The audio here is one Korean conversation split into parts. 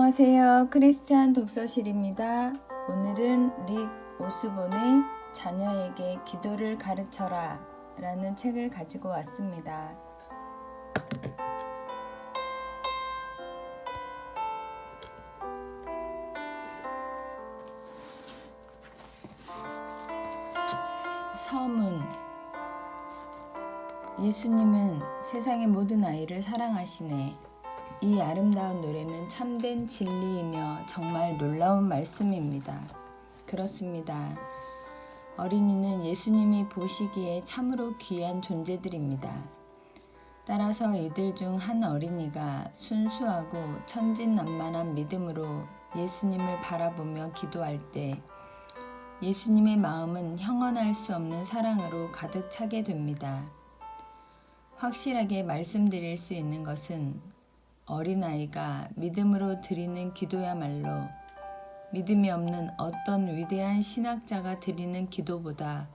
안녕하세요. 크리스찬 독서실입니다. 오늘은 릭 오스본의 자녀에게 기도를 가르쳐라 라는 책을 가지고 왔습니다. 서문. 예수님은 세상의 모든 아이를 사랑하시네. 이 아름다운 노래는 참된 진리이며 정말 놀라운 말씀입니다. 그렇습니다. 어린이는 예수님이 보시기에 참으로 귀한 존재들입니다. 따라서 이들 중 한 어린이가 순수하고 천진난만한 믿음으로 예수님을 바라보며 기도할 때 예수님의 마음은 형언할 수 없는 사랑으로 가득 차게 됩니다. 확실하게 말씀드릴 수 있는 것은 어린아이가 믿음으로 드리는 기도야말로 믿음이 없는 어떤 위대한 신학자가 드리는 기도보다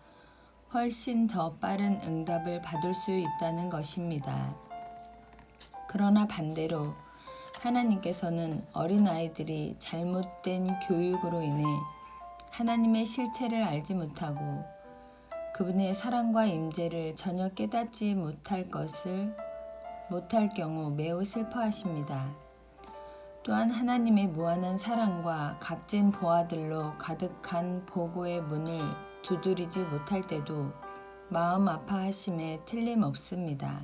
훨씬 더 빠른 응답을 받을 수 있다는 것입니다. 그러나 반대로 하나님께서는 어린아이들이 잘못된 교육으로 인해 하나님의 실체를 알지 못하고 그분의 사랑과 임재를 전혀 깨닫지 못할 경우 매우 슬퍼하십니다. 또한 하나님의 무한한 사랑과 값진 보화들로 가득한 보고의 문을 두드리지 못할 때도 마음 아파하심에 틀림없습니다.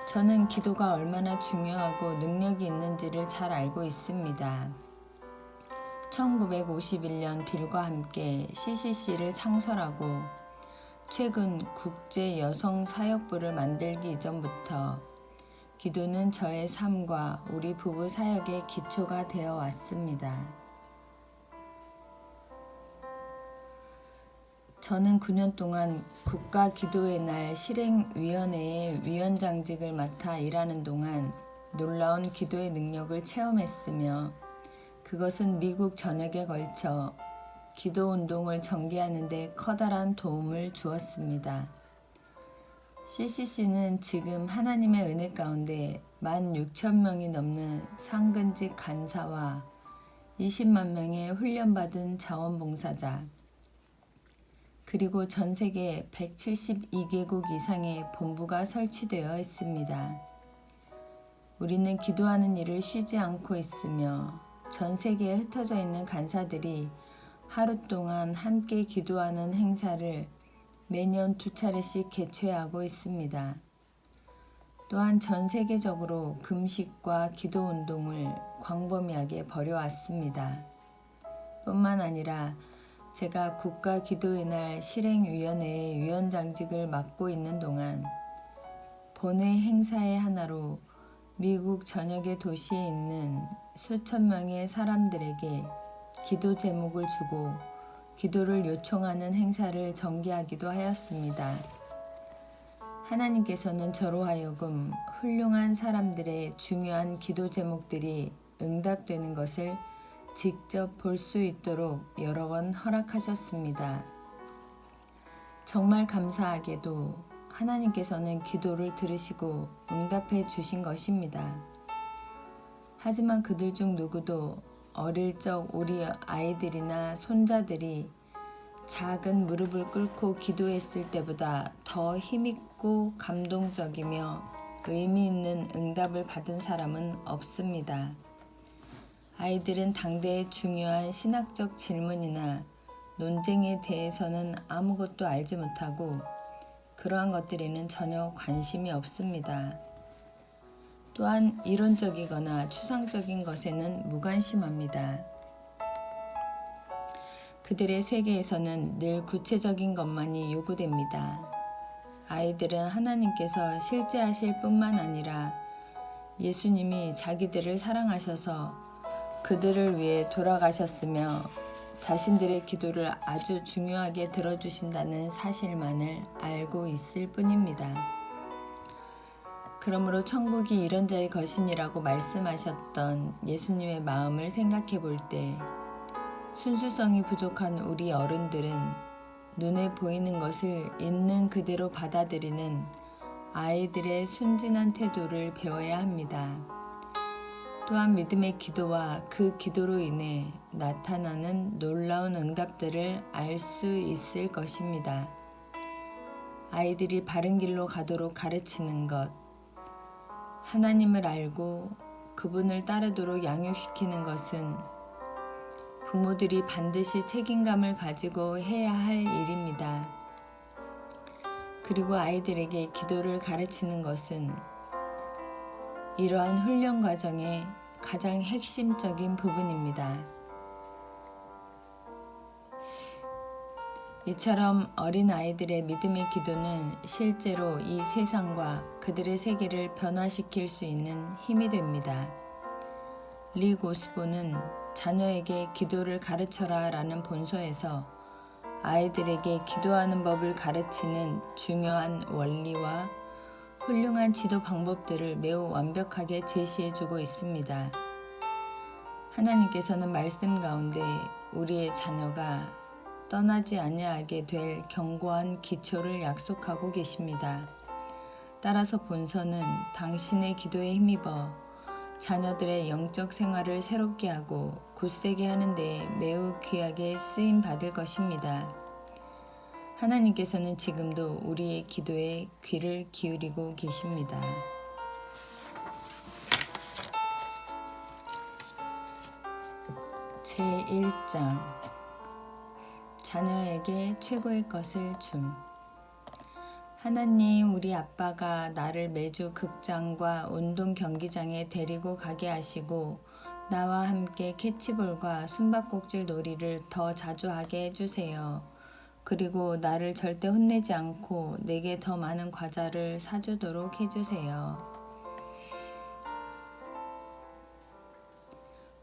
저는 기도가 얼마나 중요하고 능력이 있는지를 잘 알고 있습니다. 1951년 빌과 함께 CCC를 창설하고 최근 국제여성사역부를 만들기 이전부터 기도는 저의 삶과 우리 부부 사역의 기초가 되어 왔습니다. 저는 9년 동안 국가기도의 날 실행위원회의 위원장직을 맡아 일하는 동안 놀라운 기도의 능력을 체험했으며 그것은 미국 전역에 걸쳐 기도 운동을 전개하는 데 커다란 도움을 주었습니다. CCC는 지금 하나님의 은혜 가운데 16,000명이 넘는 상근직 간사와 20만 명의 훈련받은 자원봉사자, 그리고 전 세계 172개국 이상의 본부가 설치되어 있습니다. 우리는 기도하는 일을 쉬지 않고 있으며 전 세계에 흩어져 있는 간사들이 하루 동안 함께 기도하는 행사를 매년 2차례씩 개최하고 있습니다. 또한 전 세계적으로 금식과 기도 운동을 광범위하게 벌여왔습니다. 뿐만 아니라 제가 국가기도의 날 실행위원회의 위원장직을 맡고 있는 동안 본회 행사의 하나로 미국 전역의 도시에 있는 수천 명의 사람들에게 기도 제목을 주고 기도를 요청하는 행사를 전개하기도 하였습니다. 하나님께서는 저로 하여금 훌륭한 사람들의 중요한 기도 제목들이 응답되는 것을 직접 볼 수 있도록 여러 번 허락하셨습니다. 정말 감사하게도 하나님께서는 기도를 들으시고 응답해 주신 것입니다. 하지만 그들 중 누구도 어릴 적 우리 아이들이나 손자들이 작은 무릎을 꿇고 기도했을 때보다 더 힘있고 감동적이며 의미 있는 응답을 받은 사람은 없습니다. 아이들은 당대의 중요한 신학적 질문이나 논쟁에 대해서는 아무것도 알지 못하고 그러한 것들에는 전혀 관심이 없습니다. 또한 이론적이거나 추상적인 것에는 무관심합니다. 그들의 세계에서는 늘 구체적인 것만이 요구됩니다. 아이들은 하나님께서 실제하실 뿐만 아니라 예수님이 자기들을 사랑하셔서 그들을 위해 돌아가셨으며 자신들의 기도를 아주 중요하게 들어주신다는 사실만을 알고 있을 뿐입니다. 그러므로 천국이 이런 자의 것이니라고 말씀하셨던 예수님의 마음을 생각해 볼 때 순수성이 부족한 우리 어른들은 눈에 보이는 것을 있는 그대로 받아들이는 아이들의 순진한 태도를 배워야 합니다. 또한 믿음의 기도와 그 기도로 인해 나타나는 놀라운 응답들을 알 수 있을 것입니다. 아이들이 바른 길로 가도록 가르치는 것, 하나님을 알고 그분을 따르도록 양육시키는 것은 부모들이 반드시 책임감을 가지고 해야 할 일입니다. 그리고 아이들에게 기도를 가르치는 것은 이러한 훈련 과정의 가장 핵심적인 부분입니다. 이처럼 어린 아이들의 믿음의 기도는 실제로 이 세상과 그들의 세계를 변화시킬 수 있는 힘이 됩니다. 리 고스보는 자녀에게 기도를 가르쳐라 라는 본서에서 아이들에게 기도하는 법을 가르치는 중요한 원리와 훌륭한 지도 방법들을 매우 완벽하게 제시해주고 있습니다. 하나님께서는 말씀 가운데 우리의 자녀가 떠나지 아니하게 될 견고한 기초를 약속하고 계십니다. 따라서 본서는 당신의 기도에 힘입어 자녀들의 영적 생활을 새롭게 하고 굳세게 하는 데에 매우 귀하게 쓰임 받을 것입니다. 하나님께서는 지금도 우리의 기도에 귀를 기울이고 계십니다. 제1장 자녀에게 최고의 것을 줌. 하나님, 우리 아빠가 나를 매주 극장과 운동 경기장에 데리고 가게 하시고 나와 함께 캐치볼과 숨바꼭질 놀이를 더 자주 하게 해주세요. 그리고 나를 절대 혼내지 않고 내게 더 많은 과자를 사주도록 해주세요.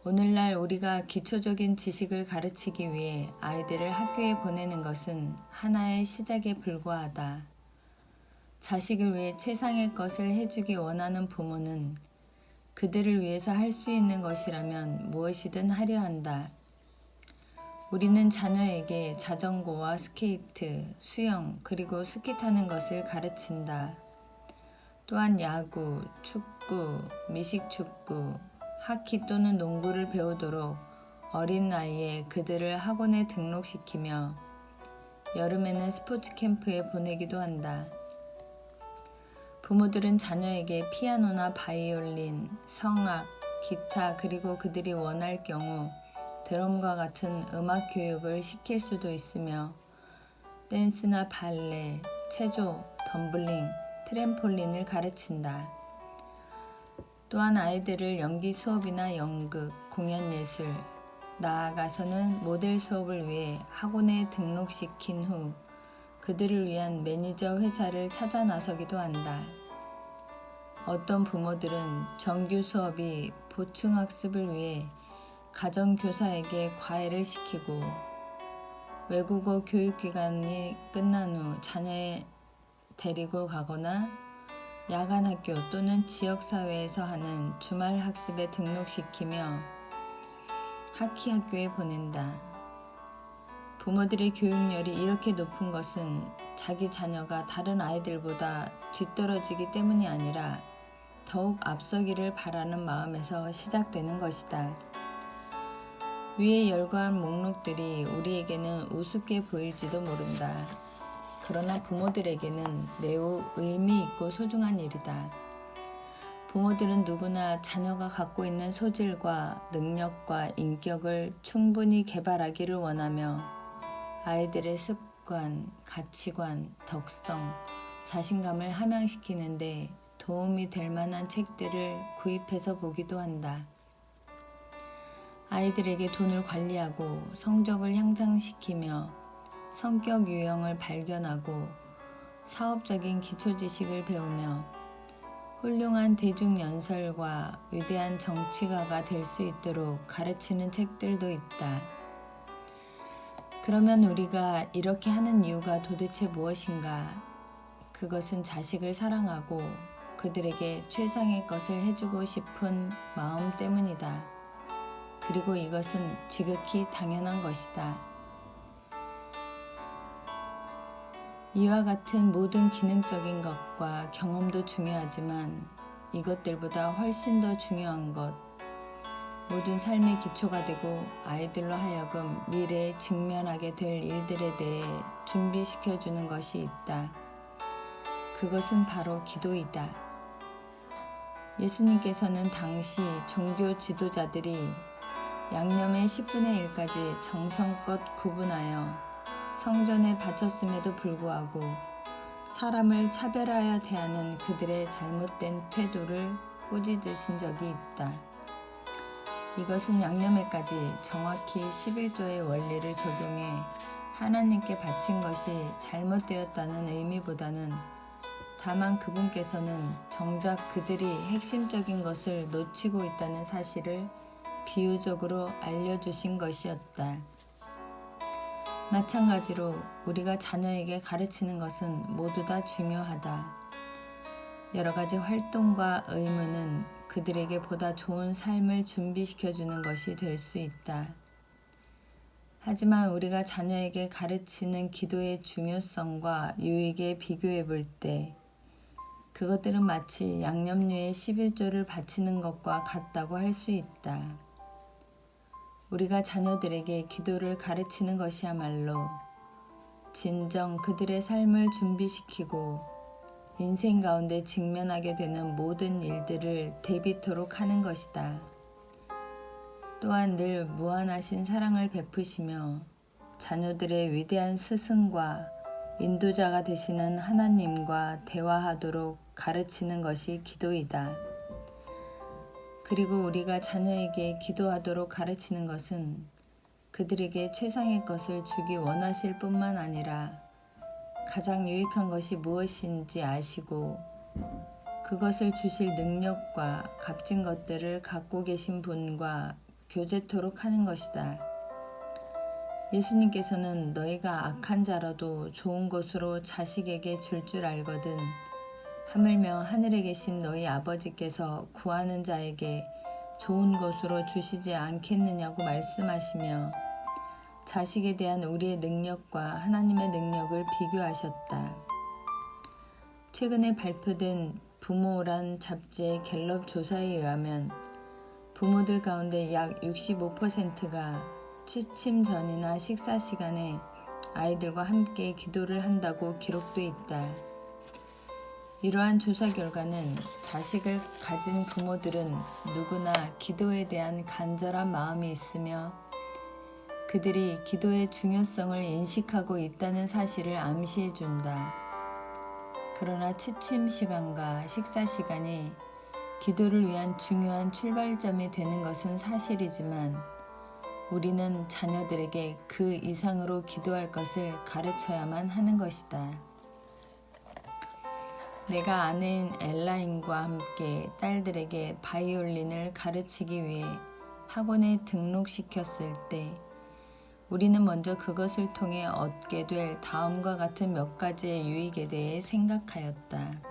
오늘날 우리가 기초적인 지식을 가르치기 위해 아이들을 학교에 보내는 것은 하나의 시작에 불과하다. 자식을 위해 최상의 것을 해주기 원하는 부모는 그들을 위해서 할 수 있는 것이라면 무엇이든 하려 한다. 우리는 자녀에게 자전거와 스케이트, 수영, 그리고 스키 타는 것을 가르친다. 또한 야구, 축구, 미식축구, 하키 또는 농구를 배우도록 어린 나이에 그들을 학원에 등록시키며 여름에는 스포츠 캠프에 보내기도 한다. 부모들은 자녀에게 피아노나 바이올린, 성악, 기타 그리고 그들이 원할 경우 드럼과 같은 음악 교육을 시킬 수도 있으며 댄스나 발레, 체조, 덤블링, 트램폴린을 가르친다. 또한 아이들을 연기 수업이나 연극, 공연예술, 나아가서는 모델 수업을 위해 학원에 등록시킨 후 그들을 위한 매니저 회사를 찾아 나서기도 한다. 어떤 부모들은 정규 수업이 보충학습을 위해 가정교사에게 과외를 시키고 외국어 교육기간이 끝난 후 자녀에 데리고 가거나 야간학교 또는 지역사회에서 하는 주말 학습에 등록시키며 하키학교에 보낸다. 부모들의 교육열이 이렇게 높은 것은 자기 자녀가 다른 아이들보다 뒤떨어지기 때문이 아니라 더욱 앞서기를 바라는 마음에서 시작되는 것이다. 위에 열거한 목록들이 우리에게는 우습게 보일지도 모른다. 그러나 부모들에게는 매우 의미 있고 소중한 일이다. 부모들은 누구나 자녀가 갖고 있는 소질과 능력과 인격을 충분히 개발하기를 원하며 아이들의 습관, 가치관, 덕성, 자신감을 함양시키는데 도움이 될 만한 책들을 구입해서 보기도 한다. 아이들에게 돈을 관리하고 성적을 향상시키며 성격 유형을 발견하고 사업적인 기초지식을 배우며 훌륭한 대중연설과 위대한 정치가가 될 수 있도록 가르치는 책들도 있다. 그러면 우리가 이렇게 하는 이유가 도대체 무엇인가? 그것은 자식을 사랑하고 그들에게 최상의 것을 해주고 싶은 마음 때문이다. 그리고 이것은 지극히 당연한 것이다. 이와 같은 모든 기능적인 것과 경험도 중요하지만 이것들보다 훨씬 더 중요한 것, 모든 삶의 기초가 되고 아이들로 하여금 미래에 직면하게 될 일들에 대해 준비시켜주는 것이 있다. 그것은 바로 기도이다. 예수님께서는 당시 종교 지도자들이 양념의 10분의 1까지 정성껏 구분하여 성전에 바쳤음에도 불구하고 사람을 차별하여 대하는 그들의 잘못된 태도를 꾸짖으신 적이 있다. 이것은 양념에까지 정확히 11조의 원리를 적용해 하나님께 바친 것이 잘못되었다는 의미보다는 다만 그분께서는 정작 그들이 핵심적인 것을 놓치고 있다는 사실을 비유적으로 알려주신 것이었다. 마찬가지로 우리가 자녀에게 가르치는 것은 모두 다 중요하다. 여러 가지 활동과 의무는 그들에게 보다 좋은 삶을 준비시켜주는 것이 될 수 있다. 하지만 우리가 자녀에게 가르치는 기도의 중요성과 유익에 비교해 볼 때 그것들은 마치 양념류의 11조를 바치는 것과 같다고 할 수 있다. 우리가 자녀들에게 기도를 가르치는 것이야말로 진정 그들의 삶을 준비시키고 인생 가운데 직면하게 되는 모든 일들을 대비토록 하는 것이다. 또한 늘 무한하신 사랑을 베푸시며 자녀들의 위대한 스승과 인도자가 되시는 하나님과 대화하도록 가르치는 것이 기도이다. 그리고 우리가 자녀에게 기도하도록 가르치는 것은 그들에게 최상의 것을 주기 원하실 뿐만 아니라 가장 유익한 것이 무엇인지 아시고 그것을 주실 능력과 값진 것들을 갖고 계신 분과 교제토록 하는 것이다. 예수님께서는 너희가 악한 자라도 좋은 것으로 자식에게 줄 줄 알거든 하물며 하늘에 계신 너희 아버지께서 구하는 자에게 좋은 것으로 주시지 않겠느냐고 말씀하시며 자식에 대한 우리의 능력과 하나님의 능력을 비교하셨다. 최근에 발표된 부모란 잡지의 갤럽 조사에 의하면 부모들 가운데 약 65%가 취침 전이나 식사 시간에 아이들과 함께 기도를 한다고 기록돼 있다. 이러한 조사 결과는 자식을 가진 부모들은 누구나 기도에 대한 간절한 마음이 있으며 그들이 기도의 중요성을 인식하고 있다는 사실을 암시해 준다. 그러나 취침 시간과 식사 시간이 기도를 위한 중요한 출발점이 되는 것은 사실이지만 우리는 자녀들에게 그 이상으로 기도할 것을 가르쳐야만 하는 것이다. 내가 아내인 엘라인과 함께 딸들에게 바이올린을 가르치기 위해 학원에 등록시켰을 때 우리는 먼저 그것을 통해 얻게 될 다음과 같은 몇 가지의 유익에 대해 생각하였다.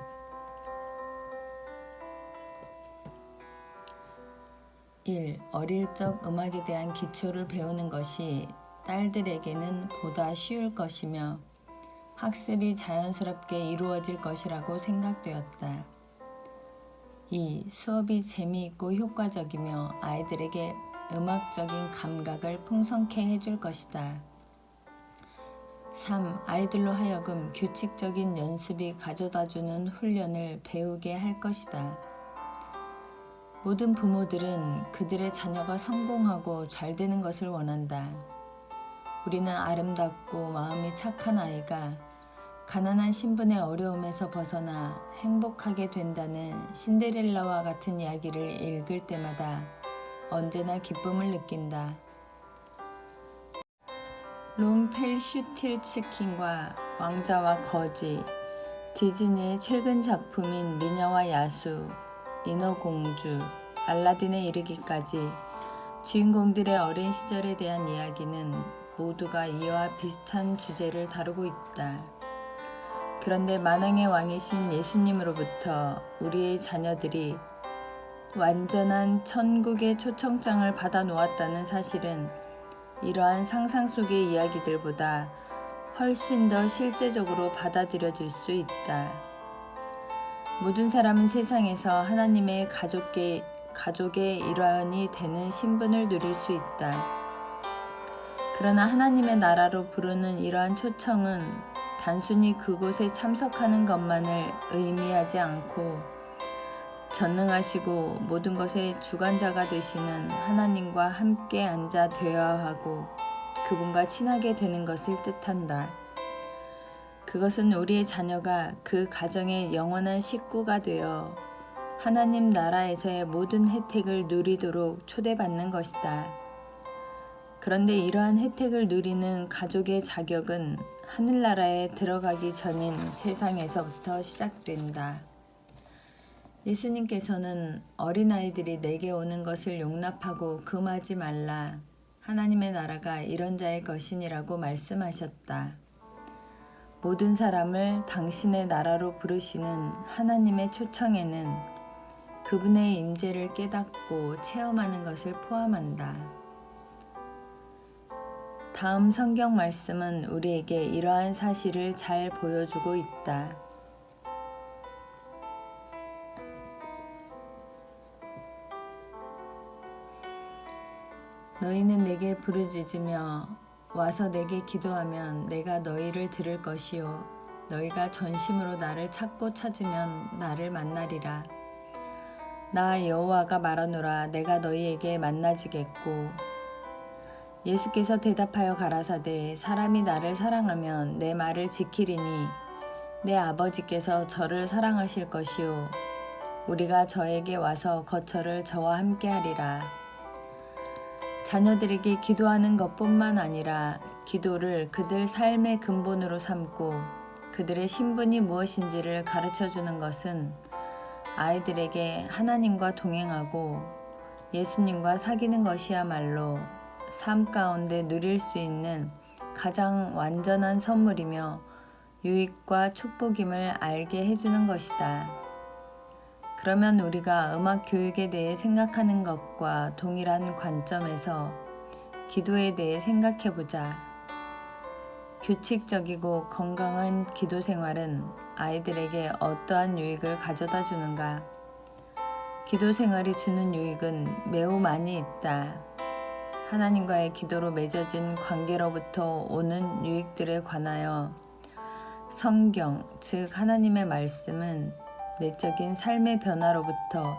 1. 어릴 적 음악에 대한 기초를 배우는 것이 딸들에게는 보다 쉬울 것이며 학습이 자연스럽게 이루어질 것이라고 생각되었다. 2. 수업이 재미있고 효과적이며 아이들에게 음악적인 감각을 풍성케 해줄 것이다. 3. 아이들로 하여금 규칙적인 연습이 가져다주는 훈련을 배우게 할 것이다. 모든 부모들은 그들의 자녀가 성공하고 잘 되는 것을 원한다. 우리는 아름답고 마음이 착한 아이가 가난한 신분의 어려움에서 벗어나 행복하게 된다는 신데렐라와 같은 이야기를 읽을 때마다 언제나 기쁨을 느낀다. 룸펠슈틸츠킨과 왕자와 거지, 디즈니의 최근 작품인 미녀와 야수, 인어공주, 알라딘에 이르기까지 주인공들의 어린 시절에 대한 이야기는 모두가 이와 비슷한 주제를 다루고 있다. 그런데 만왕의 왕이신 예수님으로부터 우리의 자녀들이 완전한 천국의 초청장을 받아 놓았다는 사실은 이러한 상상 속의 이야기들보다 훨씬 더 실제적으로 받아들여질 수 있다. 모든 사람은 세상에서 하나님의 가족의 일원이 되는 신분을 누릴 수 있다. 그러나 하나님의 나라로 부르는 이러한 초청은 단순히 그곳에 참석하는 것만을 의미하지 않고 전능하시고 모든 것의 주관자가 되시는 하나님과 함께 앉아 대화하고 그분과 친하게 되는 것을 뜻한다. 그것은 우리의 자녀가 그 가정의 영원한 식구가 되어 하나님 나라에서의 모든 혜택을 누리도록 초대받는 것이다. 그런데 이러한 혜택을 누리는 가족의 자격은 하늘나라에 들어가기 전인 세상에서부터 시작된다. 예수님께서는 어린아이들이 내게 오는 것을 용납하고 금하지 말라. 하나님의 나라가 이런 자의 것이니라고 말씀하셨다. 모든 사람을 당신의 나라로 부르시는 하나님의 초청에는 그분의 임재를 깨닫고 체험하는 것을 포함한다. 다음 성경 말씀은 우리에게 이러한 사실을 잘 보여주고 있다. 너희는 내게 부르짖으며 와서 내게 기도하면 내가 너희를 들을 것이요 너희가 전심으로 나를 찾고 찾으면 나를 만나리라. 나 여호와가 말하노라. 내가 너희에게 만나지겠고 예수께서 대답하여 가라사대 사람이 나를 사랑하면 내 말을 지키리니 내 아버지께서 저를 사랑하실 것이요 우리가 저에게 와서 거처를 저와 함께 하리라. 자녀들에게 기도하는 것뿐만 아니라 기도를 그들 삶의 근본으로 삼고 그들의 신분이 무엇인지를 가르쳐주는 것은 아이들에게 하나님과 동행하고 예수님과 사귀는 것이야말로 삶 가운데 누릴 수 있는 가장 완전한 선물이며 유익과 축복임을 알게 해주는 것이다. 그러면 우리가 음악 교육에 대해 생각하는 것과 동일한 관점에서 기도에 대해 생각해 보자. 규칙적이고 건강한 기도 생활은 아이들에게 어떠한 유익을 가져다 주는가? 기도 생활이 주는 유익은 매우 많이 있다. 하나님과의 기도로 맺어진 관계로부터 오는 유익들에 관하여 성경, 즉 하나님의 말씀은 내적인 삶의 변화로부터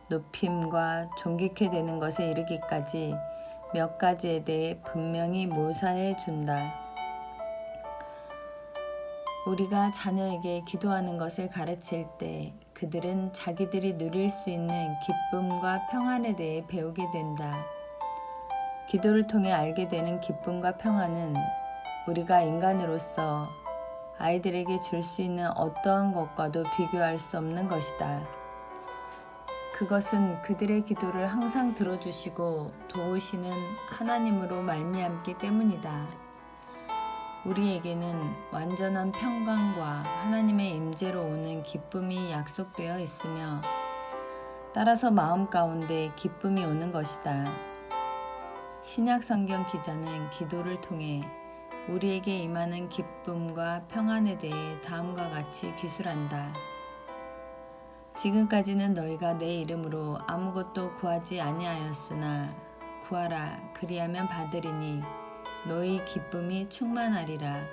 높임과 존귀케 되는 것에 이르기까지 몇 가지에 대해 분명히 묘사해 준다. 우리가 자녀에게 기도하는 것을 가르칠 때 그들은 자기들이 누릴 수 있는 기쁨과 평안에 대해 배우게 된다. 기도를 통해 알게 되는 기쁨과 평안은 우리가 인간으로서 아이들에게 줄 수 있는 어떠한 것과도 비교할 수 없는 것이다. 그것은 그들의 기도를 항상 들어주시고 도우시는 하나님으로 말미암기 때문이다. 우리에게는 완전한 평강과 하나님의 임재로 오는 기쁨이 약속되어 있으며 따라서 마음 가운데 기쁨이 오는 것이다. 신약 성경 기자는 기도를 통해 우리에게 임하는 기쁨과 평안에 대해 다음과 같이 기술한다. 지금까지는 너희가 내 이름으로 아무것도 구하지 아니하였으나 구하라 그리하면 받으리니 너희 기쁨이 충만하리라.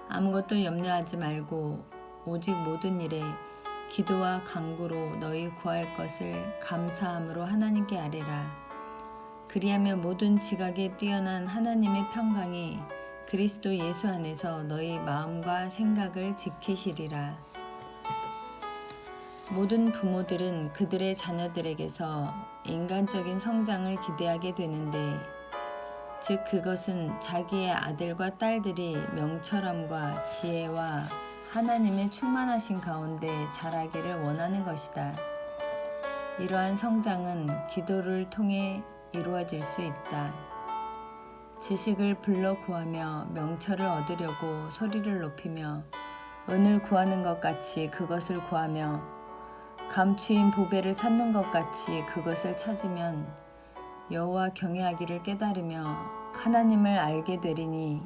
아무것도 염려하지 말고 오직 모든 일에 기도와 간구로 너희 구할 것을 감사함으로 하나님께 아뢰라. 그리하면 모든 지각에 뛰어난 하나님의 평강이 그리스도 예수 안에서 너희 마음과 생각을 지키시리라. 모든 부모들은 그들의 자녀들에게서 인간적인 성장을 기대하게 되는데 즉 그것은 자기의 아들과 딸들이 명철함과 지혜와 하나님의 충만하신 가운데 자라기를 원하는 것이다. 이러한 성장은 기도를 통해 이루어질 수 있다. 지식을 불러 구하며 명철을 얻으려고 소리를 높이며 은을 구하는 것 같이 그것을 구하며 감추인 보배를 찾는 것 같이 그것을 찾으면 여호와 경외하기를 깨달으며 하나님을 알게 되리니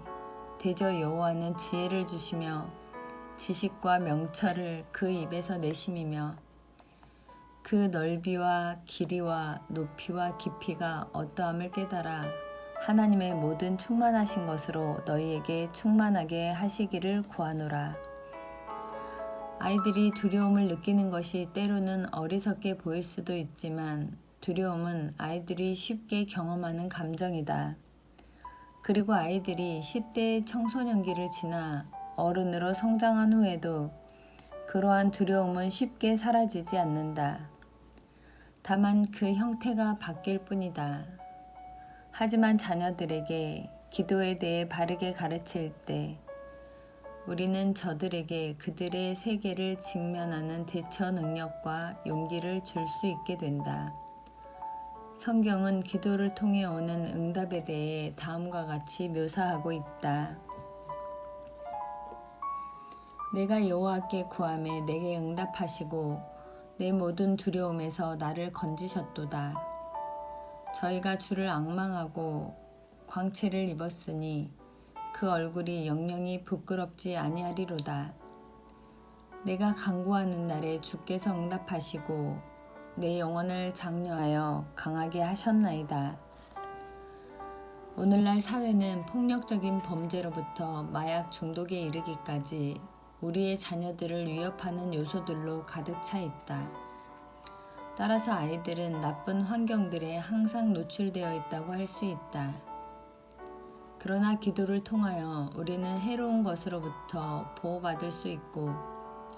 대저 여호와는 지혜를 주시며 지식과 명철을 그 입에서 내심이며 그 넓이와 길이와 높이와 깊이가 어떠함을 깨달아 하나님의 모든 충만하신 것으로 너희에게 충만하게 하시기를 구하노라. 아이들이 두려움을 느끼는 것이 때로는 어리석게 보일 수도 있지만 두려움은 아이들이 쉽게 경험하는 감정이다. 그리고 아이들이 10대의 청소년기를 지나 어른으로 성장한 후에도 그러한 두려움은 쉽게 사라지지 않는다. 다만 그 형태가 바뀔 뿐이다. 하지만 자녀들에게 기도에 대해 바르게 가르칠 때 우리는 저들에게 그들의 세계를 직면하는 대처 능력과 용기를 줄 수 있게 된다. 성경은 기도를 통해 오는 응답에 대해 다음과 같이 묘사하고 있다. 내가 여호와께 구하매 내게 응답하시고 내 모든 두려움에서 나를 건지셨도다. 저희가 주를 앙망하고 광채를 입었으니 그 얼굴이 영영이 부끄럽지 아니하리로다. 내가 간구하는 날에 주께서 응답하시고 내 영혼을 장려하여 강하게 하셨나이다. 오늘날 사회는 폭력적인 범죄로부터 마약 중독에 이르기까지 우리의 자녀들을 위협하는 요소들로 가득 차 있다. 따라서 아이들은 나쁜 환경들에 항상 노출되어 있다고 할 수 있다. 그러나 기도를 통하여 우리는 해로운 것으로부터 보호받을 수 있고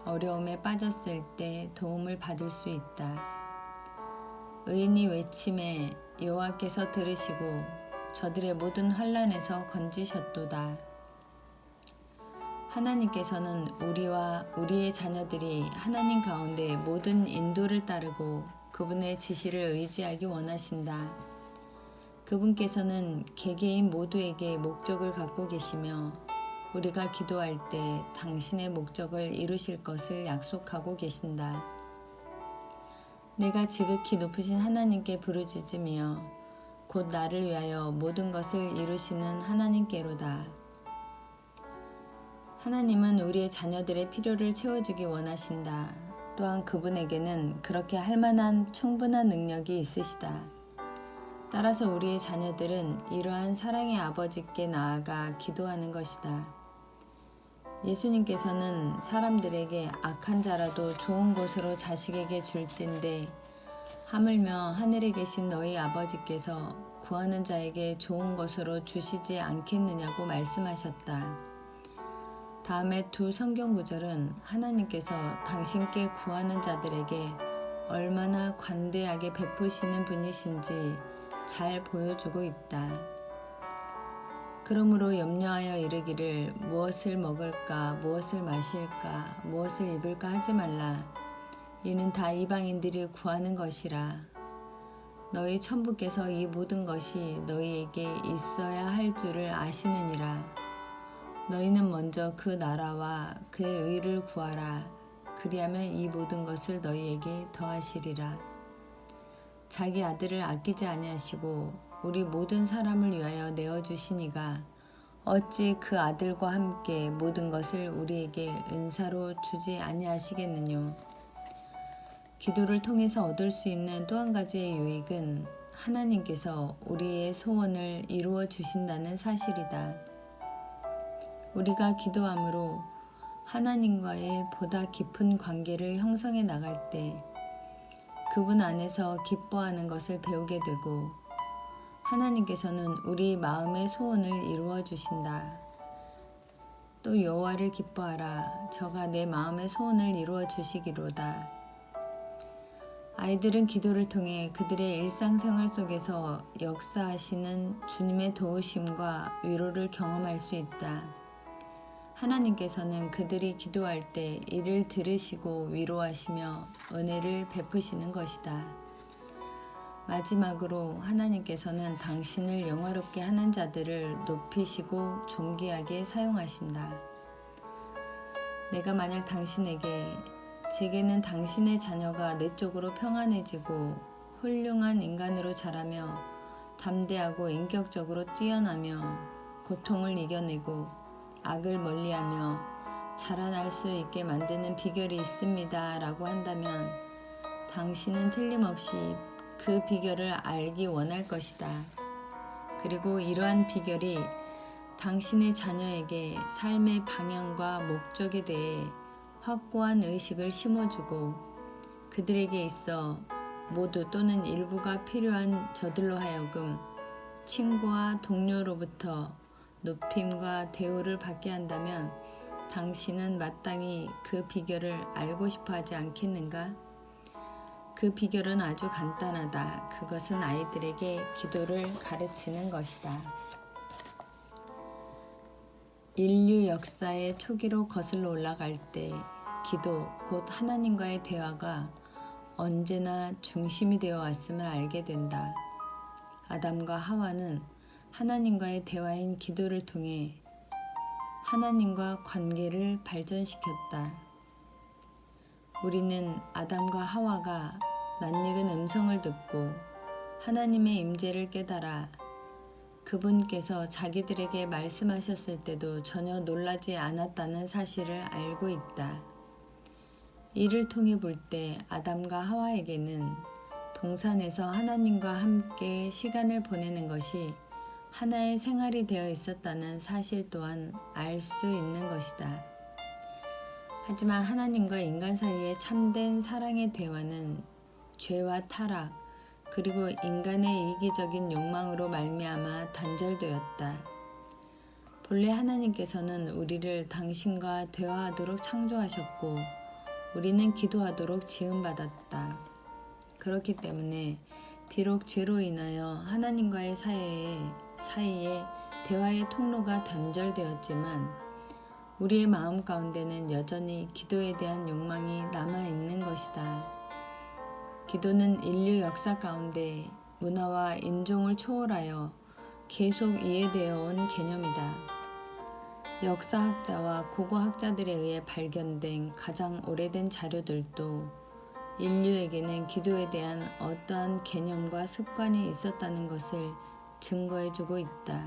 어려움에 빠졌을 때 도움을 받을 수 있다. 의인이 외침에 여호와께서 들으시고 저들의 모든 환난에서 건지셨도다. 하나님께서는 우리와 우리의 자녀들이 하나님 가운데 모든 인도를 따르고 그분의 지시를 의지하기 원하신다. 그분께서는 개개인 모두에게 목적을 갖고 계시며 우리가 기도할 때 당신의 목적을 이루실 것을 약속하고 계신다. 내가 지극히 높으신 하나님께 부르짖으며 곧 나를 위하여 모든 것을 이루시는 하나님께로다. 하나님은 우리의 자녀들의 필요를 채워주기 원하신다. 또한 그분에게는 그렇게 할 만한 충분한 능력이 있으시다. 따라서 우리의 자녀들은 이러한 사랑의 아버지께 나아가 기도하는 것이다. 예수님께서는 사람들에게 악한 자라도 좋은 것으로 자식에게 줄진데 하물며 하늘에 계신 너희 아버지께서 구하는 자에게 좋은 것으로 주시지 않겠느냐고 말씀하셨다. 다음에 두 성경 구절은 하나님께서 당신께 구하는 자들에게 얼마나 관대하게 베푸시는 분이신지 잘 보여주고 있다. 그러므로 염려하여 이르기를 무엇을 먹을까, 무엇을 마실까, 무엇을 입을까 하지 말라. 이는 다 이방인들이 구하는 것이라. 너희 천부께서 이 모든 것이 너희에게 있어야 할 줄을 아시느니라. 너희는 먼저 그 나라와 그의 의를 구하라. 그리하면 이 모든 것을 너희에게 더하시리라. 자기 아들을 아끼지 아니하시고 우리 모든 사람을 위하여 내어주시니가 어찌 그 아들과 함께 모든 것을 우리에게 은사로 주지 아니하시겠느뇨. 기도를 통해서 얻을 수 있는 또 한 가지의 유익은 하나님께서 우리의 소원을 이루어 주신다는 사실이다. 우리가 기도함으로 하나님과의 보다 깊은 관계를 형성해 나갈 때 그분 안에서 기뻐하는 것을 배우게 되고 하나님께서는 우리 마음의 소원을 이루어 주신다. 또 여호와를 기뻐하라. 저가 내 마음의 소원을 이루어 주시기로다. 아이들은 기도를 통해 그들의 일상생활 속에서 역사하시는 주님의 도우심과 위로를 경험할 수 있다. 하나님께서는 그들이 기도할 때 이를 들으시고 위로하시며 은혜를 베푸시는 것이다. 마지막으로 하나님께서는 당신을 영화롭게 하는 자들을 높이시고 존귀하게 사용하신다. 내가 만약 당신에게 제게는 당신의 자녀가 내적으로 평안해지고 훌륭한 인간으로 자라며 담대하고 인격적으로 뛰어나며 고통을 이겨내고 악을 멀리하며 자라날 수 있게 만드는 비결이 있습니다 라고 한다면 당신은 틀림없이 그 비결을 알기 원할 것이다. 그리고 이러한 비결이 당신의 자녀에게 삶의 방향과 목적에 대해 확고한 의식을 심어주고 그들에게 있어 모두 또는 일부가 필요한 저들로 하여금 친구와 동료로부터 높임과 대우를 받게 한다면 당신은 마땅히 그 비결을 알고 싶어 하지 않겠는가? 그 비결은 아주 간단하다. 그것은 아이들에게 기도를 가르치는 것이다. 인류 역사의 초기로 거슬러 올라갈 때 기도, 곧 하나님과의 대화가 언제나 중심이 되어 왔음을 알게 된다. 아담과 하와는 하나님과의 대화인 기도를 통해 하나님과 관계를 발전시켰다. 우리는 아담과 하와가 낯익은 음성을 듣고 하나님의 임재를 깨달아 그분께서 자기들에게 말씀하셨을 때도 전혀 놀라지 않았다는 사실을 알고 있다. 이를 통해 볼 때 아담과 하와에게는 동산에서 하나님과 함께 시간을 보내는 것이 하나의 생활이 되어 있었다는 사실 또한 알 수 있는 것이다. 하지만 하나님과 인간 사이의 참된 사랑의 대화는 죄와 타락, 그리고 인간의 이기적인 욕망으로 말미암아 단절되었다. 본래 하나님께서는 우리를 당신과 대화하도록 창조하셨고 우리는 기도하도록 지음받았다. 그렇기 때문에 비록 죄로 인하여 하나님과의 사이에 대화의 통로가 단절되었지만 우리의 마음 가운데는 여전히 기도에 대한 욕망이 남아있는 것이다. 기도는 인류 역사 가운데 문화와 인종을 초월하여 계속 이해되어 온 개념이다. 역사학자와 고고학자들에 의해 발견된 가장 오래된 자료들도 인류에게는 기도에 대한 어떠한 개념과 습관이 있었다는 것을 증거해주고 있다.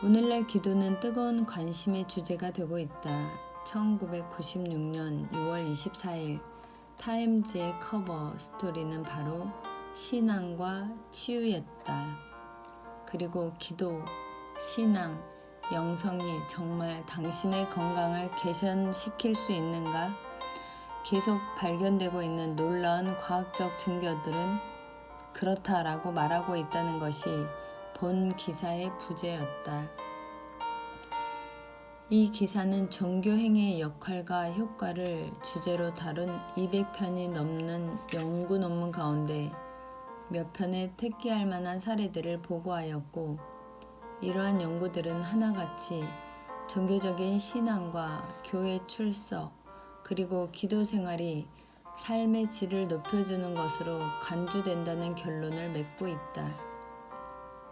오늘날 기도는 뜨거운 관심의 주제가 되고 있다. 1996년 6월 24일 타임즈의 커버 스토리는 바로 신앙과 치유였다. 그리고 기도, 신앙, 영성이 정말 당신의 건강을 개선시킬 수 있는가? 계속 발견되고 있는 놀라운 과학적 증거들은 그렇다라고 말하고 있다는 것이 본 기사의 부제였다. 이 기사는 종교 행위의 역할과 효과를 주제로 다룬 200편이 넘는 연구 논문 가운데 몇 편의 특기할 만한 사례들을 보고하였고 이러한 연구들은 하나같이 종교적인 신앙과 교회 출석 그리고 기도 생활이 삶의 질을 높여주는 것으로 간주된다는 결론을 맺고 있다.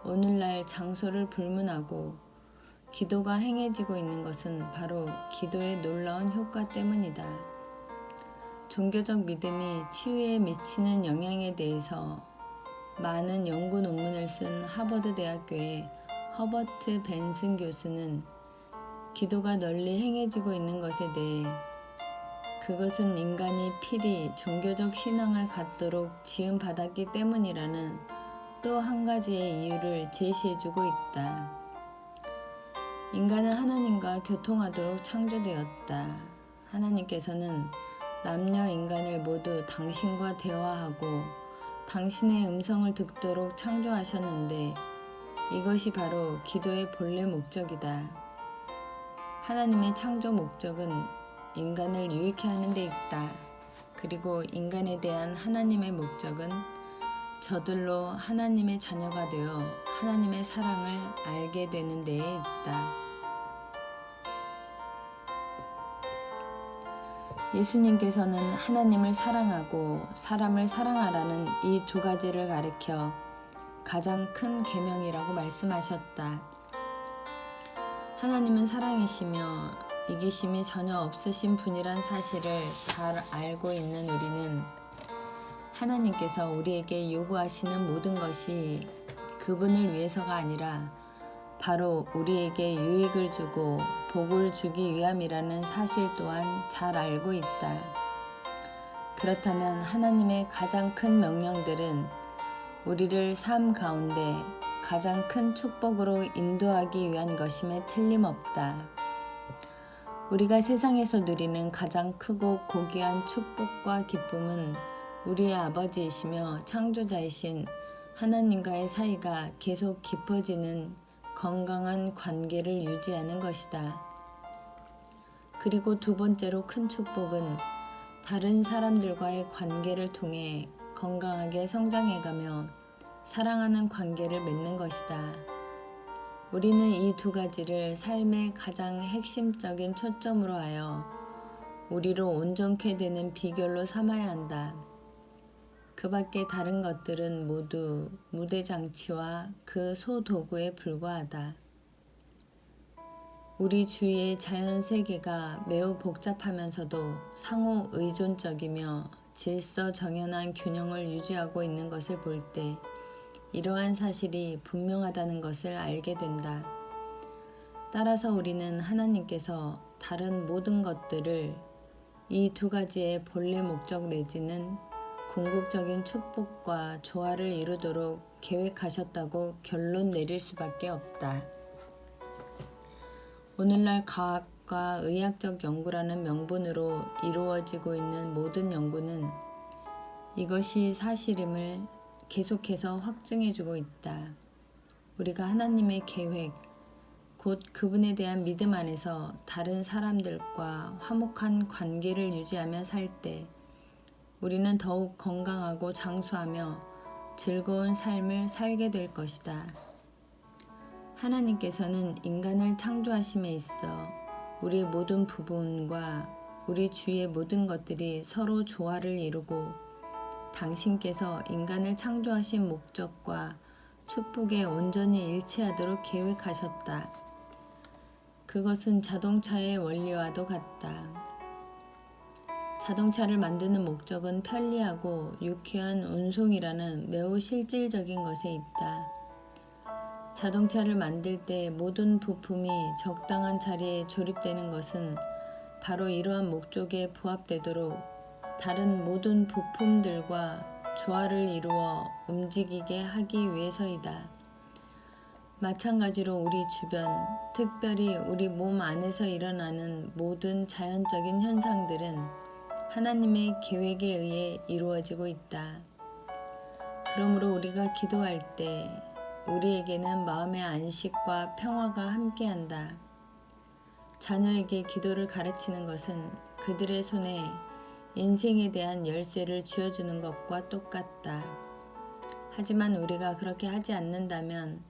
오늘날 장소를 불문하고 기도가 행해지고 있는 것은 바로 기도의 놀라운 효과 때문이다. 종교적 믿음이 치유에 미치는 영향에 대해서 많은 연구 논문을 쓴 하버드 대학교의 허버트 벤슨 교수는 기도가 널리 행해지고 있는 것에 대해 그것은 인간이 필히 종교적 신앙을 갖도록 지음받았기 때문이라는 또 한 가지의 이유를 제시해주고 있다. 인간은 하나님과 교통하도록 창조되었다. 하나님께서는 남녀 인간을 모두 당신과 대화하고 당신의 음성을 듣도록 창조하셨는데 이것이 바로 기도의 본래 목적이다. 하나님의 창조 목적은 인간을 유익해 하는 데 있다. 그리고 인간에 대한 하나님의 목적은 저들로 하나님의 자녀가 되어 하나님의 사랑을 알게 되는 데에 있다. 예수님께서는 하나님을 사랑하고 사람을 사랑하라는 이 두 가지를 가리켜 가장 큰 계명이라고 말씀하셨다. 하나님은 사랑이시며 이기심이 전혀 없으신 분이란 사실을 잘 알고 있는 우리는 하나님께서 우리에게 요구하시는 모든 것이 그분을 위해서가 아니라 바로 우리에게 유익을 주고 복을 주기 위함이라는 사실 또한 잘 알고 있다. 그렇다면 하나님의 가장 큰 명령들은 우리를 삶 가운데 가장 큰 축복으로 인도하기 위한 것임에 틀림없다. 우리가 세상에서 누리는 가장 크고 고귀한 축복과 기쁨은 우리의 아버지이시며 창조자이신 하나님과의 사이가 계속 깊어지는 건강한 관계를 유지하는 것이다. 그리고 두 번째로 큰 축복은 다른 사람들과의 관계를 통해 건강하게 성장해가며 사랑하는 관계를 맺는 것이다. 우리는 이 두 가지를 삶의 가장 핵심적인 초점으로 하여 우리로 온전케 되는 비결로 삼아야 한다. 그 밖에 다른 것들은 모두 무대장치와 그 소도구에 불과하다. 우리 주위의 자연 세계가 매우 복잡하면서도 상호 의존적이며 질서정연한 균형을 유지하고 있는 것을 볼 때 이러한 사실이 분명하다는 것을 알게 된다. 따라서 우리는 하나님께서 다른 모든 것들을 이 두 가지의 본래 목적 내지는 궁극적인 축복과 조화를 이루도록 계획하셨다고 결론 내릴 수밖에 없다. 오늘날 과학과 의학적 연구라는 명분으로 이루어지고 있는 모든 연구는 이것이 사실임을 계속해서 확증해주고 있다. 우리가 하나님의 계획, 곧 그분에 대한 믿음 안에서 다른 사람들과 화목한 관계를 유지하며 살 때 우리는 더욱 건강하고 장수하며 즐거운 삶을 살게 될 것이다. 하나님께서는 인간을 창조하심에 있어 우리의 모든 부분과 우리 주위의 모든 것들이 서로 조화를 이루고 당신께서 인간을 창조하신 목적과 축복에 온전히 일치하도록 계획하셨다. 그것은 자동차의 원리와도 같다. 자동차를 만드는 목적은 편리하고 유쾌한 운송이라는 매우 실질적인 것에 있다. 자동차를 만들 때 모든 부품이 적당한 자리에 조립되는 것은 바로 이러한 목적에 부합되도록 다른 모든 부품들과 조화를 이루어 움직이게 하기 위해서이다. 마찬가지로 우리 주변, 특별히 우리 몸 안에서 일어나는 모든 자연적인 현상들은 하나님의 계획에 의해 이루어지고 있다. 그러므로 우리가 기도할 때 우리에게는 마음의 안식과 평화가 함께한다. 자녀에게 기도를 가르치는 것은 그들의 손에 인생에 대한 열쇠를 쥐어주는 것과 똑같다. 하지만 우리가 그렇게 하지 않는다면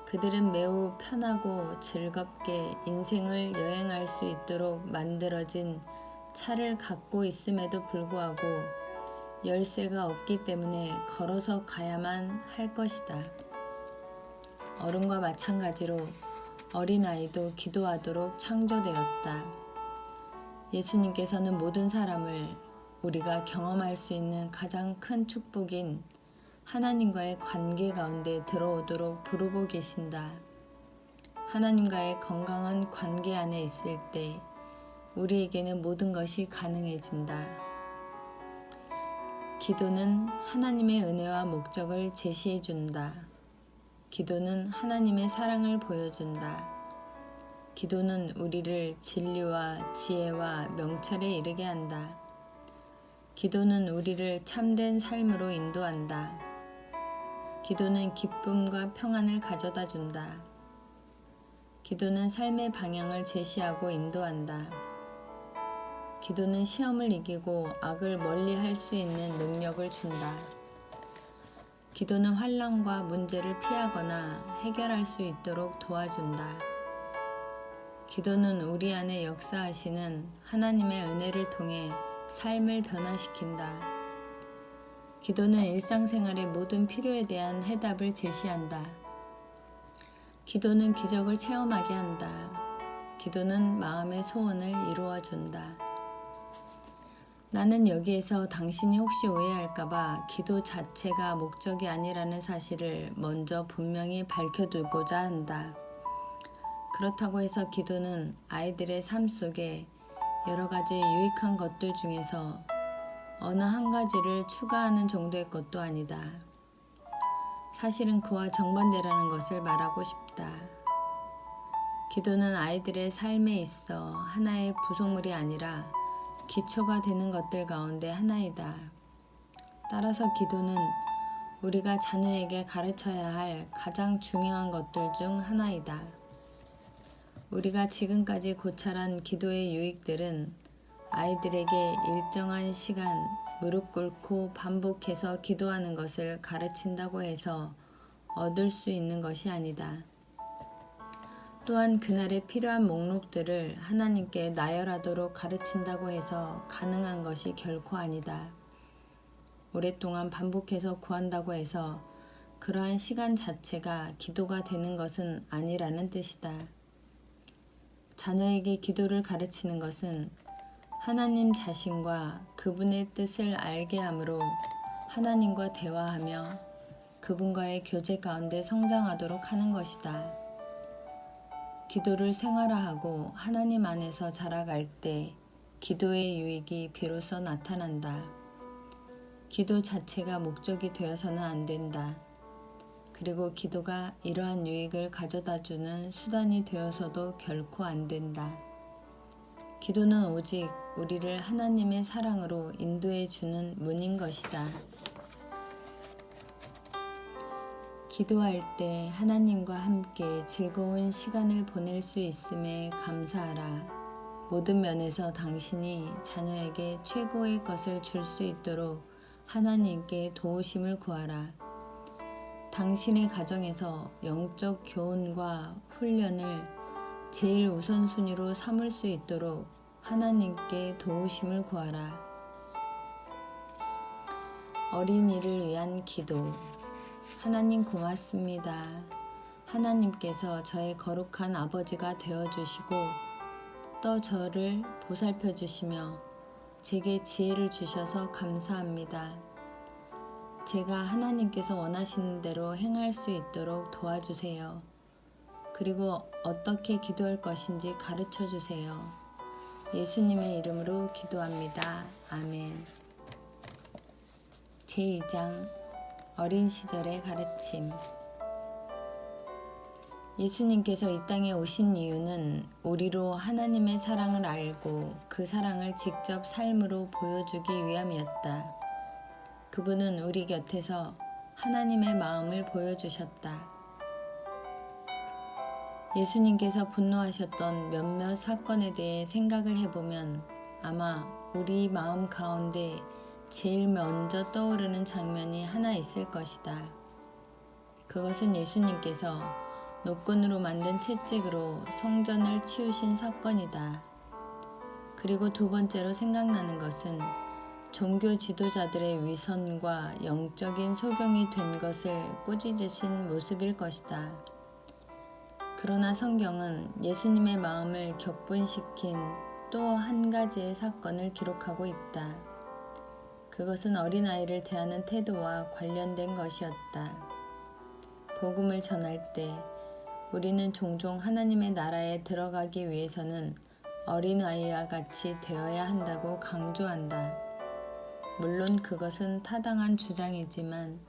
그들은 매우 편하고 즐겁게 인생을 여행할 수 있도록 만들어진 차를 갖고 있음에도 불구하고 열쇠가 없기 때문에 걸어서 가야만 할 것이다. 어른과 마찬가지로 어린아이도 기도하도록 창조되었다. 예수님께서는 모든 사람을 우리가 경험할 수 있는 가장 큰 축복인 하나님과의 관계 가운데 들어오도록 부르고 계신다. 하나님과의 건강한 관계 안에 있을 때 우리에게는 모든 것이 가능해진다. 기도는 하나님의 은혜와 목적을 제시해 준다. 기도는 하나님의 사랑을 보여준다. 기도는 우리를 진리와 지혜와 명철에 이르게 한다. 기도는 우리를 참된 삶으로 인도한다. 기도는 기쁨과 평안을 가져다 준다. 기도는 삶의 방향을 제시하고 인도한다. 기도는 시험을 이기고 악을 멀리할 수 있는 능력을 준다. 기도는 환난과 문제를 피하거나 해결할 수 있도록 도와준다. 기도는 우리 안에 역사하시는 하나님의 은혜를 통해 삶을 변화시킨다. 기도는 일상생활의 모든 필요에 대한 해답을 제시한다. 기도는 기적을 체험하게 한다. 기도는 마음의 소원을 이루어준다. 나는 여기에서 당신이 혹시 오해할까봐 기도 자체가 목적이 아니라는 사실을 먼저 분명히 밝혀두고자 한다. 그렇다고 해서 기도는 아이들의 삶 속에 여러 가지 유익한 것들 중에서 어느 한 가지를 추가하는 정도의 것도 아니다. 사실은 그와 정반대라는 것을 말하고 싶다. 기도는 아이들의 삶에 있어 하나의 부속물이 아니라 기초가 되는 것들 가운데 하나이다. 따라서 기도는 우리가 자녀에게 가르쳐야 할 가장 중요한 것들 중 하나이다. 우리가 지금까지 고찰한 기도의 유익들은 아이들에게 일정한 시간 무릎 꿇고 반복해서 기도하는 것을 가르친다고 해서 얻을 수 있는 것이 아니다. 또한 그날에 필요한 목록들을 하나님께 나열하도록 가르친다고 해서 가능한 것이 결코 아니다. 오랫동안 반복해서 구한다고 해서 그러한 시간 자체가 기도가 되는 것은 아니라는 뜻이다. 자녀에게 기도를 가르치는 것은 하나님 자신과 그분의 뜻을 알게 함으로 하나님과 대화하며 그분과의 교제 가운데 성장하도록 하는 것이다. 기도를 생활화하고 하나님 안에서 자라갈 때 기도의 유익이 비로소 나타난다. 기도 자체가 목적이 되어서는 안 된다. 그리고 기도가 이러한 유익을 가져다주는 수단이 되어서도 결코 안 된다. 기도는 오직 우리를 하나님의 사랑으로 인도해 주는 문인 것이다. 기도할 때 하나님과 함께 즐거운 시간을 보낼 수 있음에 감사하라. 모든 면에서 당신이 자녀에게 최고의 것을 줄 수 있도록 하나님께 도우심을 구하라. 당신의 가정에서 영적 교훈과 훈련을 제일 우선순위로 삼을 수 있도록 하나님께 도우심을 구하라. 어린이를 위한 기도. 하나님 고맙습니다. 하나님께서 저의 거룩한 아버지가 되어주시고 또 저를 보살펴 주시며 제게 지혜를 주셔서 감사합니다. 제가 하나님께서 원하시는 대로 행할 수 있도록 도와주세요. 그리고 어떻게 기도할 것인지 가르쳐 주세요. 예수님의 이름으로 기도합니다. 아멘. 제2장 어린 시절의 가르침. 예수님께서 이 땅에 오신 이유는 우리로 하나님의 사랑을 알고 그 사랑을 직접 삶으로 보여주기 위함이었다. 그분은 우리 곁에서 하나님의 마음을 보여주셨다. 예수님께서 분노하셨던 몇몇 사건에 대해 생각을 해보면 아마 우리 마음 가운데 제일 먼저 떠오르는 장면이 하나 있을 것이다. 그것은 예수님께서 노끈으로 만든 채찍으로 성전을 치우신 사건이다. 그리고 두 번째로 생각나는 것은 종교 지도자들의 위선과 영적인 소경이 된 것을 꾸짖으신 모습일 것이다. 그러나 성경은 예수님의 마음을 격분시킨 또 한 가지의 사건을 기록하고 있다. 그것은 어린아이를 대하는 태도와 관련된 것이었다. 복음을 전할 때 우리는 종종 하나님의 나라에 들어가기 위해서는 어린아이와 같이 되어야 한다고 강조한다. 물론 그것은 타당한 주장이지만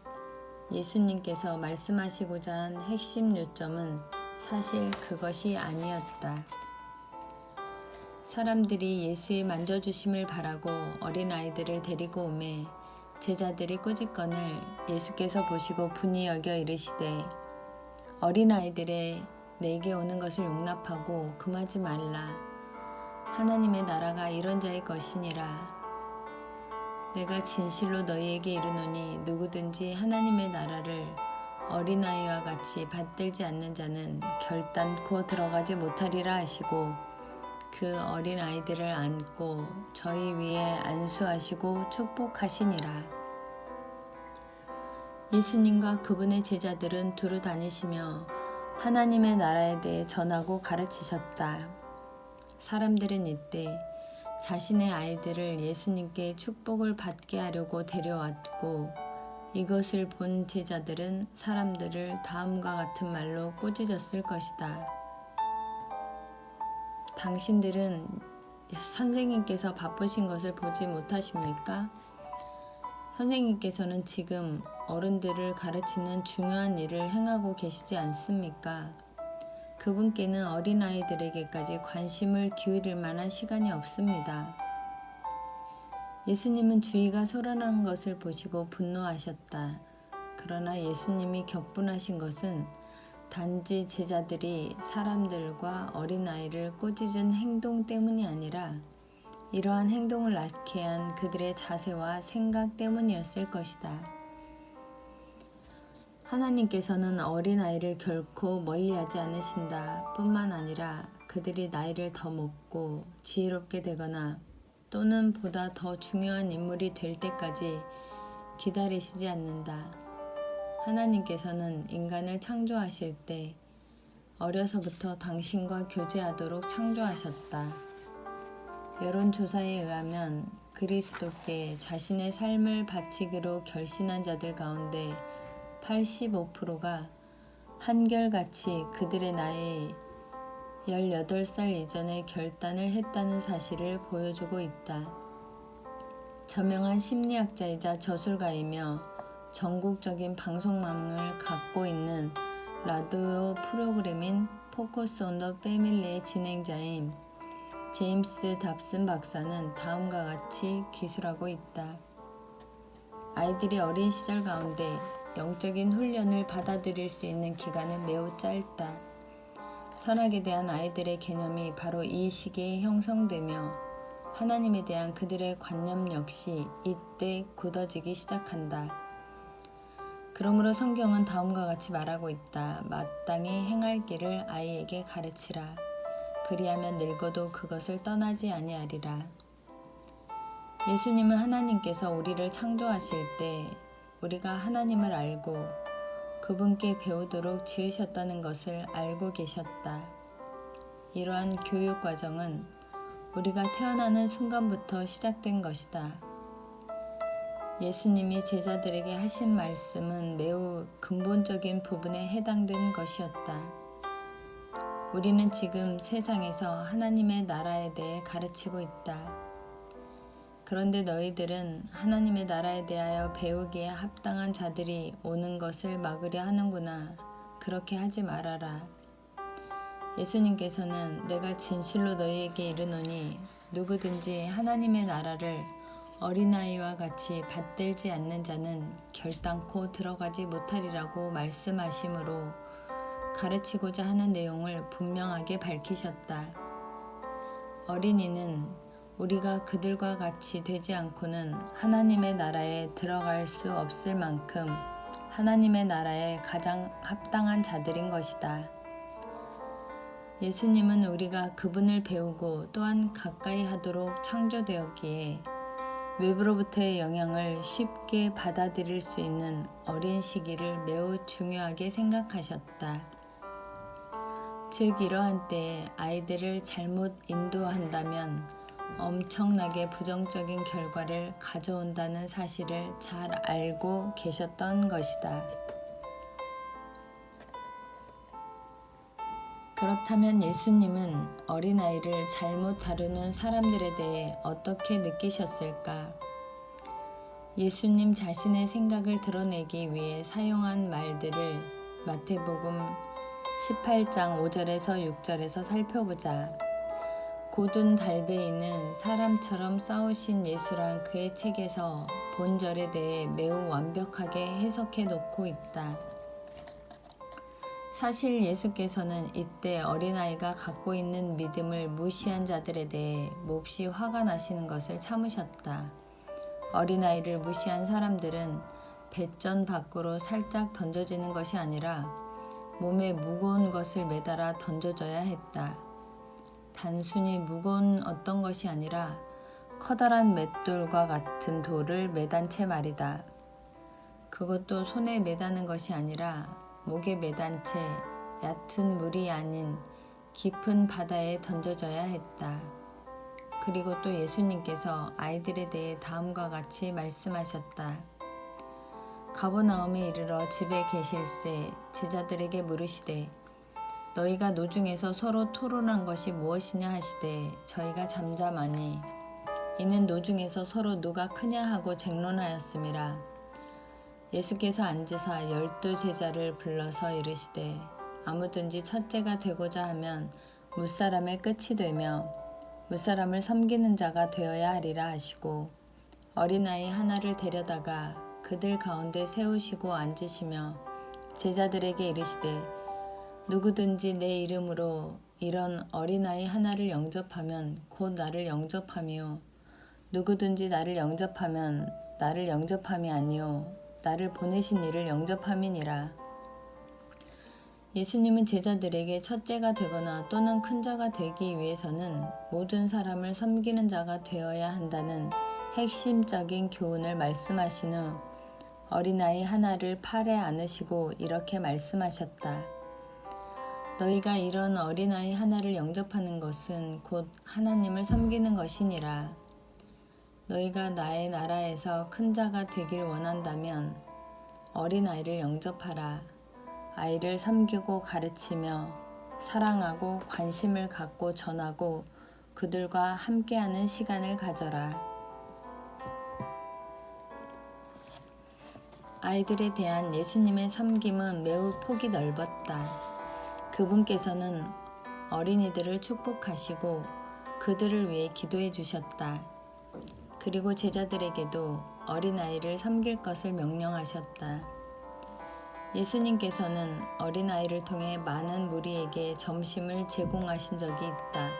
예수님께서 말씀하시고자 한 핵심 요점은 사실 그것이 아니었다. 사람들이 예수의 만져주심을 바라고 어린아이들을 데리고 오매 제자들이 꾸짖건을 예수께서 보시고 분이 여겨 이르시되 어린아이들의 내게 오는 것을 용납하고 금하지 말라. 하나님의 나라가 이런 자의 것이니라. 내가 진실로 너희에게 이르노니 누구든지 하나님의 나라를 어린아이와 같이 받들지 않는 자는 결단코 들어가지 못하리라 하시고 그 어린아이들을 안고 저희 위에 안수하시고 축복하시니라. 예수님과 그분의 제자들은 두루 다니시며 하나님의 나라에 대해 전하고 가르치셨다. 사람들은 이때 자신의 아이들을 예수님께 축복을 받게 하려고 데려왔고 이것을 본 제자들은 사람들을 다음과 같은 말로 꾸짖었을 것이다. 당신들은 선생님께서 바쁘신 것을 보지 못하십니까? 선생님께서는 지금 어른들을 가르치는 중요한 일을 행하고 계시지 않습니까? 그분께는 어린아이들에게까지 관심을 기울일 만한 시간이 없습니다. 예수님은 주의가 소란한 것을 보시고 분노하셨다. 그러나 예수님이 격분하신 것은 단지 제자들이 사람들과 어린아이를 꾸짖은 행동 때문이 아니라 이러한 행동을 낳게 한 그들의 자세와 생각 때문이었을 것이다. 하나님께서는 어린아이를 결코 멀리하지 않으신다 뿐만 아니라 그들이 나이를 더 먹고 지혜롭게 되거나 또는 보다 더 중요한 인물이 될 때까지 기다리시지 않는다. 하나님께서는 인간을 창조하실 때 어려서부터 당신과 교제하도록 창조하셨다. 여론조사에 의하면 그리스도께 자신의 삶을 바치기로 결심한 자들 가운데 85%가 한결같이 그들의 나이 18살 이전에 결단을 했다는 사실을 보여주고 있다. 저명한 심리학자이자 저술가이며 전국적인 방송망을 갖고 있는 라디오 프로그램인 포커스 온 더 패밀리의 진행자인 제임스 답슨 박사는 다음과 같이 기술하고 있다. 아이들이 어린 시절 가운데 영적인 훈련을 받아들일 수 있는 기간은 매우 짧다. 선악에 대한 아이들의 개념이 바로 이 시기에 형성되며 하나님에 대한 그들의 관념 역시 이때 굳어지기 시작한다. 그러므로 성경은 다음과 같이 말하고 있다. 마땅히 행할 길을 아이에게 가르치라. 그리하면 늙어도 그것을 떠나지 아니하리라. 예수님은 하나님께서 우리를 창조하실 때 우리가 하나님을 알고 그분께 배우도록 지으셨다는 것을 알고 계셨다. 이러한 교육 과정은 우리가 태어나는 순간부터 시작된 것이다. 예수님이 제자들에게 하신 말씀은 매우 근본적인 부분에 해당된 것이었다. 우리는 지금 세상에서 하나님의 나라에 대해 가르치고 있다. 그런데 너희들은 하나님의 나라에 대하여 배우기에 합당한 자들이 오는 것을 막으려 하는구나. 그렇게 하지 말아라. 예수님께서는 내가 진실로 너희에게 이르노니 누구든지 하나님의 나라를 어린아이와 같이 받들지 않는 자는 결단코 들어가지 못하리라고 말씀하심으로 가르치고자 하는 내용을 분명하게 밝히셨다. 어린이는 우리가 그들과 같이 되지 않고는 하나님의 나라에 들어갈 수 없을 만큼 하나님의 나라에 가장 합당한 자들인 것이다. 예수님은 우리가 그분을 배우고 또한 가까이 하도록 창조되었기에 외부로부터의 영향을 쉽게 받아들일 수 있는 어린 시기를 매우 중요하게 생각하셨다. 즉 이러한 때에 아이들을 잘못 인도한다면 엄청나게 부정적인 결과를 가져온다는 사실을 잘 알고 계셨던 것이다. 그렇다면 예수님은 어린아이를 잘못 다루는 사람들에 대해 어떻게 느끼셨을까? 예수님 자신의 생각을 드러내기 위해 사용한 말들을 마태복음 18장 5절에서 6절에서 살펴보자. 고든 달베이는 사람처럼 싸우신 예수란 그의 책에서 본절에 대해 매우 완벽하게 해석해 놓고 있다. 사실 예수께서는 이때 어린아이가 갖고 있는 믿음을 무시한 자들에 대해 몹시 화가 나시는 것을 참으셨다. 어린아이를 무시한 사람들은 뱃전 밖으로 살짝 던져지는 것이 아니라 몸에 무거운 것을 매달아 던져져야 했다. 단순히 무거운 어떤 것이 아니라 커다란 맷돌과 같은 돌을 매단 채 말이다. 그것도 손에 매다는 것이 아니라 목에 매단 채 얕은 물이 아닌 깊은 바다에 던져져야 했다. 그리고 또 예수님께서 아이들에 대해 다음과 같이 말씀하셨다. 가버나움에 이르러 집에 계실새 제자들에게 물으시되 너희가 노중에서 서로 토론한 것이 무엇이냐 하시되 저희가 잠잠하니 이는 노중에서 서로 누가 크냐 하고 쟁론하였음이라. 예수께서 앉으사 12 제자를 불러서 이르시되 아무든지 첫째가 되고자 하면 무사람의 끝이 되며 무사람을 섬기는 자가 되어야 하리라 하시고 어린아이 하나를 데려다가 그들 가운데 세우시고 앉으시며 제자들에게 이르시되 누구든지 내 이름으로 이런 어린아이 하나를 영접하면 곧 나를 영접하며 누구든지 나를 영접하면 나를 영접함이 아니요 나를 보내신 이를 영접함이니라. 예수님은 제자들에게 첫째가 되거나 또는 큰 자가 되기 위해서는 모든 사람을 섬기는 자가 되어야 한다는 핵심적인 교훈을 말씀하신 후 어린아이 하나를 팔에 안으시고 이렇게 말씀하셨다. 너희가 이런 어린아이 하나를 영접하는 것은 곧 하나님을 섬기는 것이니라. 너희가 나의 나라에서 큰 자가 되길 원한다면 어린아이를 영접하라. 아이를 섬기고 가르치며 사랑하고 관심을 갖고 전하고 그들과 함께하는 시간을 가져라. 아이들에 대한 예수님의 섬김은 매우 폭이 넓었다. 그분께서는 어린이들을 축복하시고 그들을 위해 기도해 주셨다. 그리고 제자들에게도 어린아이를 섬길 것을 명령하셨다. 예수님께서는 어린아이를 통해 많은 무리에게 점심을 제공하신 적이 있다.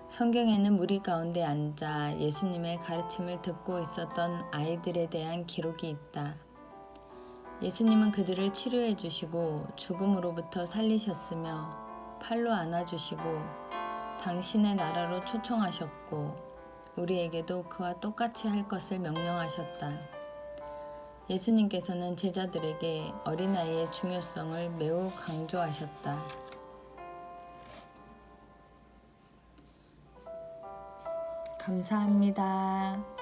성경에는 무리 가운데 앉아 예수님의 가르침을 듣고 있었던 아이들에 대한 기록이 있다. 예수님은 그들을 치료해 주시고 죽음으로부터 살리셨으며 팔로 안아주시고 당신의 나라로 초청하셨고 우리에게도 그와 똑같이 할 것을 명령하셨다. 예수님께서는 제자들에게 어린아이의 중요성을 매우 강조하셨다. 감사합니다.